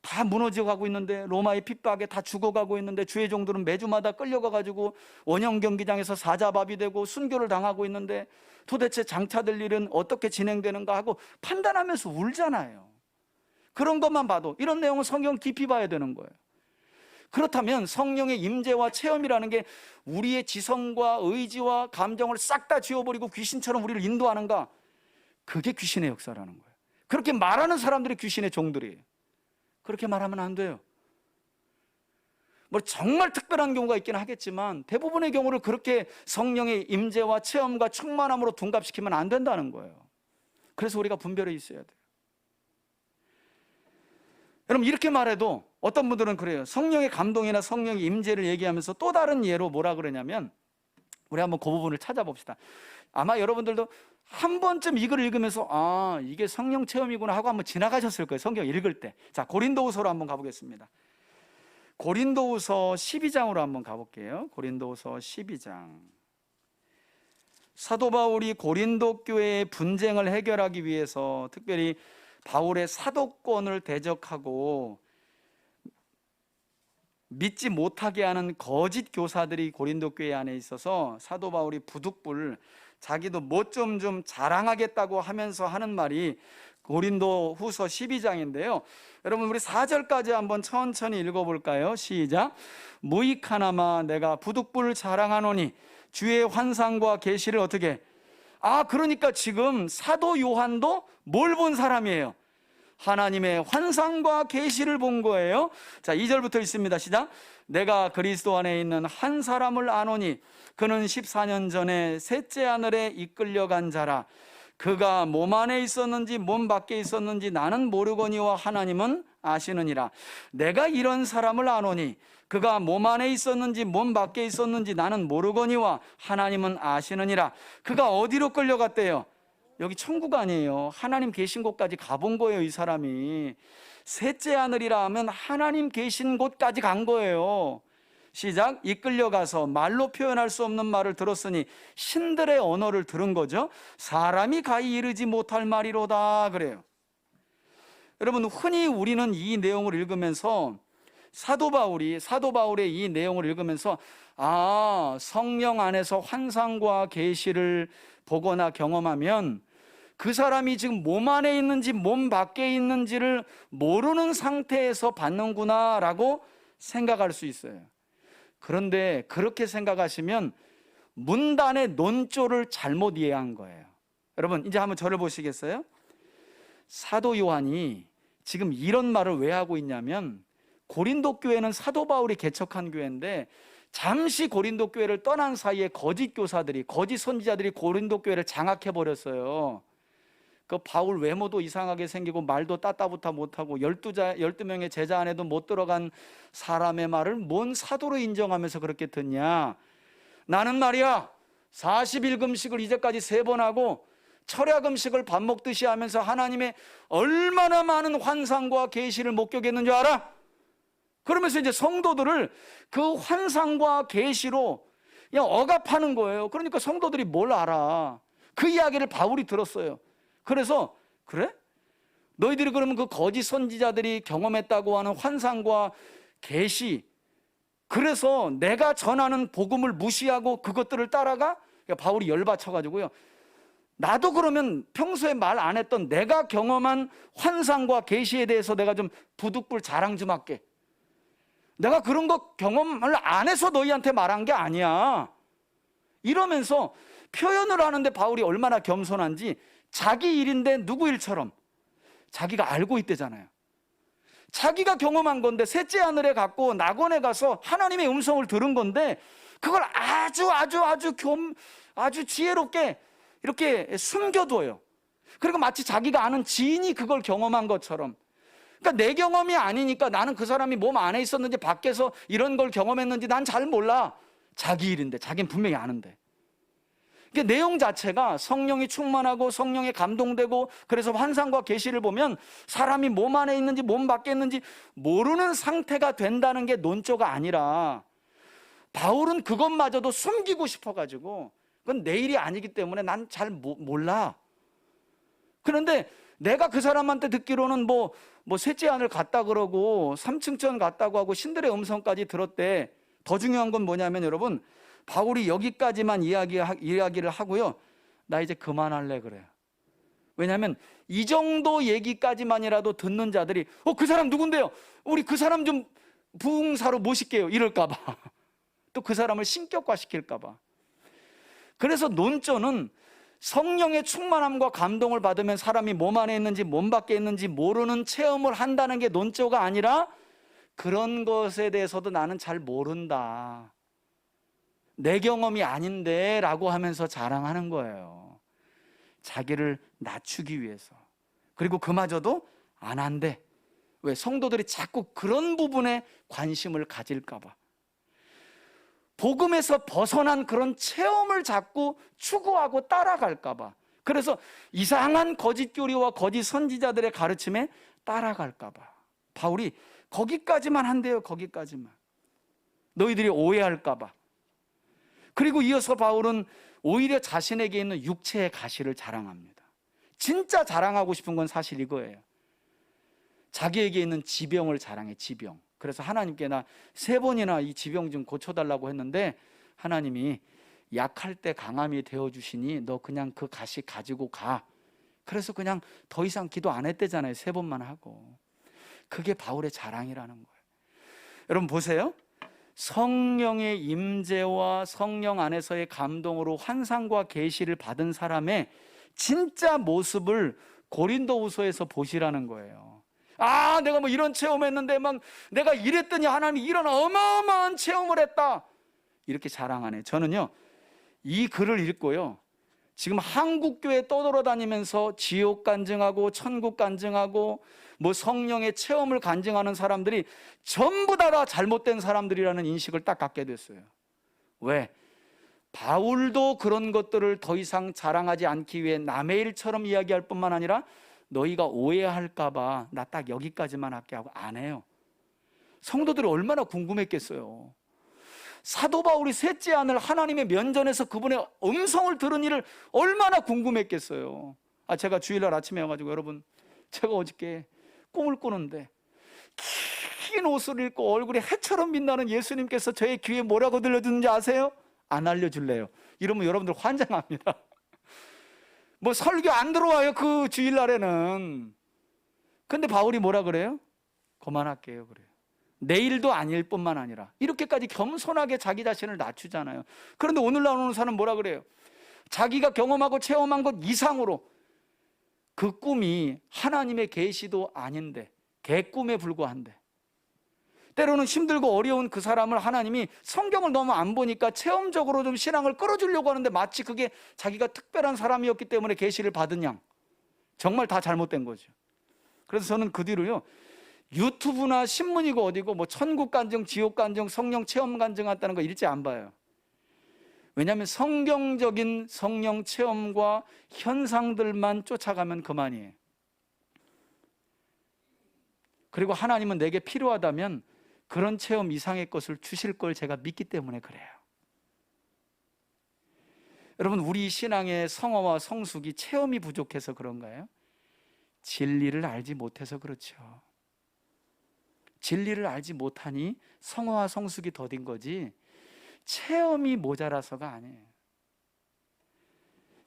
[SPEAKER 1] 다 무너져 가고 있는데, 로마의 핍박에 다 죽어가고 있는데, 주의 종들은 매주마다 끌려가가지고 원형 경기장에서 사자밥이 되고 순교를 당하고 있는데, 도대체 장차될 일은 어떻게 진행되는가 하고 판단하면서 울잖아요. 그런 것만 봐도 이런 내용은 성경 깊이 봐야 되는 거예요. 그렇다면 성령의 임재와 체험이라는 게 우리의 지성과 의지와 감정을 싹 다 지워버리고 귀신처럼 우리를 인도하는가? 그게 귀신의 역사라는 거예요. 그렇게 말하는 사람들이 귀신의 종들이에요. 그렇게 말하면 안 돼요. 뭐 정말 특별한 경우가 있긴 하겠지만 대부분의 경우를 그렇게 성령의 임재와 체험과 충만함으로 둔갑시키면 안 된다는 거예요. 그래서 우리가 분별해 있어야 돼요. 여러분 이렇게 말해도 어떤 분들은 그래요. 성령의 감동이나 성령의 임재를 얘기하면서 또 다른 예로 뭐라 그러냐면, 우리 한번 그 부분을 찾아봅시다. 아마 여러분들도 한 번쯤 이걸 읽으면서 이게 성령 체험이구나 하고 한번 지나가셨을 거예요. 성경 읽을 때. 자, 고린도후서로 한번 가보겠습니다. 고린도후서 12장으로 한번 가볼게요. 고린도후서 12장. 사도 바울이 고린도 교회의 분쟁을 해결하기 위해서 특별히 바울의 사도권을 대적하고 믿지 못하게 하는 거짓 교사들이 고린도 교회 안에 있어서 사도 바울이 부득불 자기도 뭐 좀 자랑하겠다고 하면서 하는 말이 고린도 후서 12장인데요. 여러분 우리 4절까지 한번 천천히 읽어볼까요? 시작. 무익하나마 내가 부득불 자랑하노니 주의 환상과 계시를 어떻게, 그러니까 지금 사도 요한도 뭘 본 사람이에요? 하나님의 환상과 계시를 본 거예요. 자, 2절부터 읽습니다. 시작. 내가 그리스도 안에 있는 한 사람을 아노니 그는 14년 전에 셋째 하늘에 이끌려간 자라. 그가 몸 안에 있었는지 몸 밖에 있었는지 나는 모르거니와 하나님은 아시느니라. 내가 이런 사람을 아노니 그가 몸 안에 있었는지 몸 밖에 있었는지 나는 모르거니와 하나님은 아시느니라. 그가 어디로 끌려갔대요? 여기 천국 아니에요. 하나님 계신 곳까지 가본 거예요. 이 사람이 셋째 하늘이라 하면 하나님 계신 곳까지 간 거예요. 시작. 이끌려가서 말로 표현할 수 없는 말을 들었으니 신들의 언어를 들은 거죠. 사람이 가히 이르지 못할 말이로다 그래요. 여러분 흔히 우리는 이 내용을 읽으면서 사도 바울의 이 내용을 읽으면서 성령 안에서 환상과 계시를 보거나 경험하면 그 사람이 지금 몸 안에 있는지 몸 밖에 있는지를 모르는 상태에서 받는구나 라고 생각할 수 있어요. 그런데 그렇게 생각하시면 문단의 논조를 잘못 이해한 거예요. 여러분 이제 한번 저를 보시겠어요? 사도 요한이 지금 이런 말을 왜 하고 있냐면 고린도 교회는 사도 바울이 개척한 교회인데 잠시 고린도 교회를 떠난 사이에 거짓 교사들이, 거짓 선지자들이 고린도 교회를 장악해 버렸어요. 그 바울 외모도 이상하게 생기고 말도 따따부타 못하고 12명의 제자 안에도 못 들어간 사람의 말을 뭔 사도로 인정하면서 그렇게 듣냐. 나는 말이야 40일 금식을 이제까지 3번 하고 철야 금식을 밥 먹듯이 하면서 하나님의 얼마나 많은 환상과 계시를 목격했는 줄 알아? 그러면서 이제 성도들을 그 환상과 계시로 그냥 억압하는 거예요. 그러니까 성도들이 뭘 알아? 그 이야기를 바울이 들었어요. 그래서 그래? 너희들이 그러면 그 거짓 선지자들이 경험했다고 하는 환상과 계시, 그래서 내가 전하는 복음을 무시하고 그것들을 따라가? 그러니까 바울이 열받쳐가지고요. 나도 그러면 평소에 말 안 했던 내가 경험한 환상과 계시에 대해서 내가 좀 부득불 자랑 좀 할게. 내가 그런 거 경험을 안 해서 너희한테 말한 게 아니야. 이러면서 표현을 하는데 바울이 얼마나 겸손한지 자기 일인데 누구 일처럼 자기가 알고 있대잖아요. 자기가 경험한 건데 셋째 하늘에 갔고 낙원에 가서 하나님의 음성을 들은 건데 그걸 아주 지혜롭게 이렇게 숨겨둬요. 그리고 마치 자기가 아는 지인이 그걸 경험한 것처럼. 그러니까 내 경험이 아니니까 나는 그 사람이 몸 안에 있었는지 밖에서 이런 걸 경험했는지 난 잘 몰라. 자기 일인데 자기는 분명히 아는데. 그러니까 내용 자체가 성령이 충만하고 성령에 감동되고 그래서 환상과 계시를 보면 사람이 몸 안에 있는지 몸 밖에 있는지 모르는 상태가 된다는 게 논조가 아니라 바울은 그것마저도 숨기고 싶어가지고 그건 내 일이 아니기 때문에 난 잘 몰라. 그런데 내가 그 사람한테 듣기로는 뭐 셋째 하늘 갔다 그러고 3층천 갔다고 하고 신들의 음성까지 들었대. 더 중요한 건 뭐냐면 여러분 바울이 여기까지만 이야기를 하고요. 나 이제 그만할래 그래요. 왜냐하면 이 정도 얘기까지만이라도 듣는 자들이 그 사람 누군데요? 우리 그 사람 좀 부흥사로 모실게요. 이럴까 봐. 또 그 사람을 신격화시킬까 봐. 그래서 논조는 성령의 충만함과 감동을 받으면 사람이 몸 안에 있는지 몸 밖에 있는지 모르는 체험을 한다는 게 논조가 아니라 그런 것에 대해서도 나는 잘 모른다. 내 경험이 아닌데 라고 하면서 자랑하는 거예요. 자기를 낮추기 위해서. 그리고 그마저도 안 한대. 왜? 성도들이 자꾸 그런 부분에 관심을 가질까 봐. 복음에서 벗어난 그런 체험을 자꾸 추구하고 따라갈까 봐. 그래서 이상한 거짓 교리와 거짓 선지자들의 가르침에 따라갈까 봐. 바울이 거기까지만 한대요. 거기까지만. 너희들이 오해할까 봐. 그리고 이어서 바울은 오히려 자신에게 있는 육체의 가시를 자랑합니다. 진짜 자랑하고 싶은 건 사실 이거예요. 자기에게 있는 지병을 자랑해. 지병. 그래서 하나님께 나 3번이나 이 지병 좀 고쳐달라고 했는데 하나님이 약할 때 강함이 되어주시니 너 그냥 그 가시 가지고 가. 그래서 그냥 더 이상 기도 안 했대잖아요. 3번만 하고. 그게 바울의 자랑이라는 거예요. 여러분 보세요. 성령의 임재와 성령 안에서의 감동으로 환상과 계시를 받은 사람의 진짜 모습을 고린도후서에서 보시라는 거예요. 아, 내가 뭐 이런 체험했는데 막 내가 이랬더니 하나님이 이런 어마어마한 체험을 했다, 이렇게 자랑하네. 저는요 이 글을 읽고요, 지금 한국교회 떠돌아다니면서 지옥 간증하고 천국 간증하고 뭐 성령의 체험을 간증하는 사람들이 전부 다 잘못된 사람들이라는 인식을 딱 갖게 됐어요. 왜? 바울도 그런 것들을 더 이상 자랑하지 않기 위해 남의 일처럼 이야기할 뿐만 아니라 너희가 오해할까 봐 나 딱 여기까지만 할게 하고 안 해요. 성도들이 얼마나 궁금했겠어요. 사도 바울이 셋째 아들 하나님의 면전에서 그분의 음성을 들은 일을 얼마나 궁금했겠어요. 제가 주일날 아침에 와가지고, 여러분 제가 어저께 꿈을 꾸는데 긴 옷을 입고 얼굴이 해처럼 빛나는 예수님께서 저의 귀에 뭐라고 들려주는지 아세요? 안 알려줄래요. 이러면 여러분들 환장합니다. 뭐 설교 안 들어와요 그 주일날에는. 근데 바울이 뭐라 그래요? 그만할게요 그래요. 내일도 아닐 뿐만 아니라 이렇게까지 겸손하게 자기 자신을 낮추잖아요. 그런데 오늘 나오는 사람은 뭐라 그래요? 자기가 경험하고 체험한 것 이상으로 그 꿈이 하나님의 계시도 아닌데 개꿈에 불과한데, 때로는 힘들고 어려운 그 사람을 하나님이 성경을 너무 안 보니까 체험적으로 좀 신앙을 끌어주려고 하는데 마치 그게 자기가 특별한 사람이었기 때문에 계시를 받은 양, 정말 다 잘못된 거죠. 그래서 저는 그 뒤로요, 유튜브나 신문이고 어디고 뭐 천국 간증, 지옥 간증, 성령 체험 간증 같다는 거 일제 안 봐요. 왜냐하면 성경적인 성령 체험과 현상들만 쫓아가면 그만이에요. 그리고 하나님은 내게 필요하다면 그런 체험 이상의 것을 주실 걸 제가 믿기 때문에 그래요. 여러분, 우리 신앙의 성화와 성숙이 체험이 부족해서 그런가요? 진리를 알지 못해서 그렇죠. 진리를 알지 못하니 성화와 성숙이 더딘 거지 체험이 모자라서가 아니에요.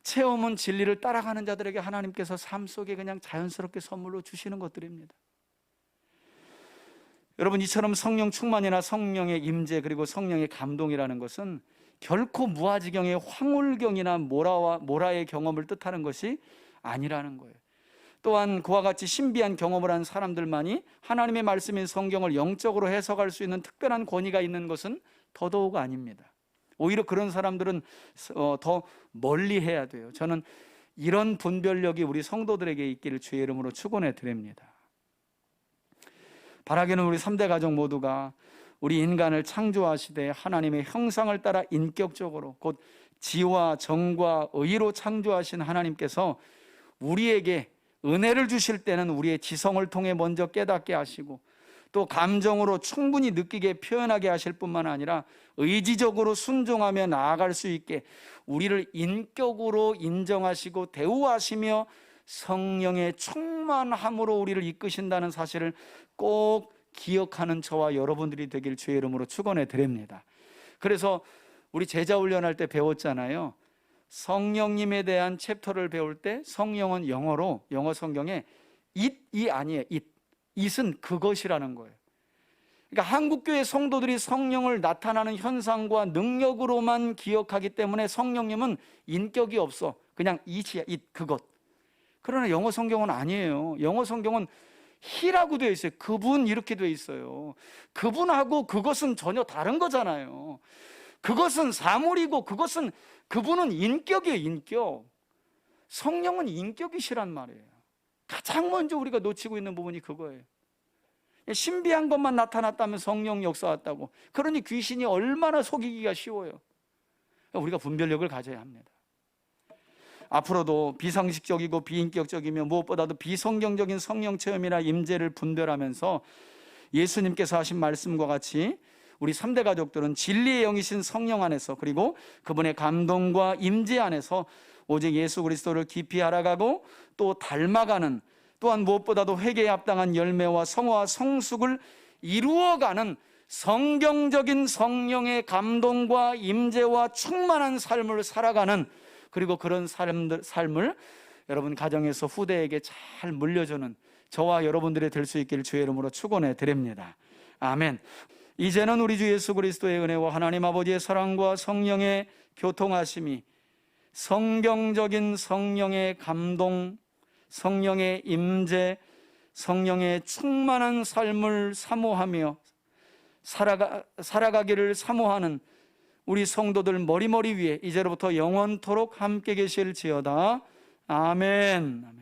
[SPEAKER 1] 체험은 진리를 따라가는 자들에게 하나님께서 삶 속에 그냥 자연스럽게 선물로 주시는 것들입니다. 여러분, 이처럼 성령 충만이나 성령의 임재 그리고 성령의 감동이라는 것은 결코 무아지경의 황홀경이나 모라의 경험을 뜻하는 것이 아니라는 거예요. 또한 그와 같이 신비한 경험을 한 사람들만이 하나님의 말씀인 성경을 영적으로 해석할 수 있는 특별한 권위가 있는 것은 더더욱 아닙니다. 오히려 그런 사람들은 더 멀리 해야 돼요. 저는 이런 분별력이 우리 성도들에게 있기를 주의 이름으로 축원해 드립니다. 바라기는 우리 3대 가족 모두가 우리 인간을 창조하시되 하나님의 형상을 따라 인격적으로 곧 지와 정과 의로 창조하신 하나님께서 우리에게 은혜를 주실 때는 우리의 지성을 통해 먼저 깨닫게 하시고 또 감정으로 충분히 느끼게 표현하게 하실 뿐만 아니라 의지적으로 순종하며 나아갈 수 있게 우리를 인격으로 인정하시고 대우하시며 성령의 충만함으로 우리를 이끄신다는 사실을 꼭 기억하는 저와 여러분들이 되길 주의 이름으로 축원해 드립니다. 그래서 우리 제자 훈련할 때 배웠잖아요. 성령님에 대한 챕터를 배울 때 성령은 영어로, 영어 성경에 it이 아니에요. it은 그것이라는 거예요. 그러니까 한국교회 성도들이 성령을 나타나는 현상과 능력으로만 기억하기 때문에 성령님은 인격이 없어. 그냥 it이야, 그것. 그러나 영어 성경은 아니에요. 영어 성경은 he라고 되어 있어요. 그분 이렇게 되어 있어요. 그분하고 그것은 전혀 다른 거잖아요. 그것은 사물이고 그분은 인격이에요. 인격. 성령은 인격이시란 말이에요. 가장 먼저 우리가 놓치고 있는 부분이 그거예요. 신비한 것만 나타났다면 성령 역사왔다고. 그러니 귀신이 얼마나 속이기가 쉬워요. 우리가 분별력을 가져야 합니다. 앞으로도 비상식적이고 비인격적이며 무엇보다도 비성경적인 성령 체험이나 임재를 분별하면서 예수님께서 하신 말씀과 같이 우리 3대 가족들은 진리의 영이신 성령 안에서 그리고 그분의 감동과 임재 안에서 오직 예수 그리스도를 깊이 알아가고 또 닮아가는, 또한 무엇보다도 회개에 합당한 열매와 성화와 성숙을 이루어가는 성경적인 성령의 감동과 임재와 충만한 삶을 살아가는, 그리고 그런 삶을 여러분 가정에서 후대에게 잘 물려주는 저와 여러분들이 될 수 있기를 주의 이름으로 축원해 드립니다. 아멘. 이제는 우리 주 예수 그리스도의 은혜와 하나님 아버지의 사랑과 성령의 교통하심이, 성경적인 성령의 감동, 성령의 임재, 성령의 충만한 삶을 사모하며 살아가기를 사모하는 우리 성도들 머리머리 위에 이제로부터 영원토록 함께 계실지어다. 아멘.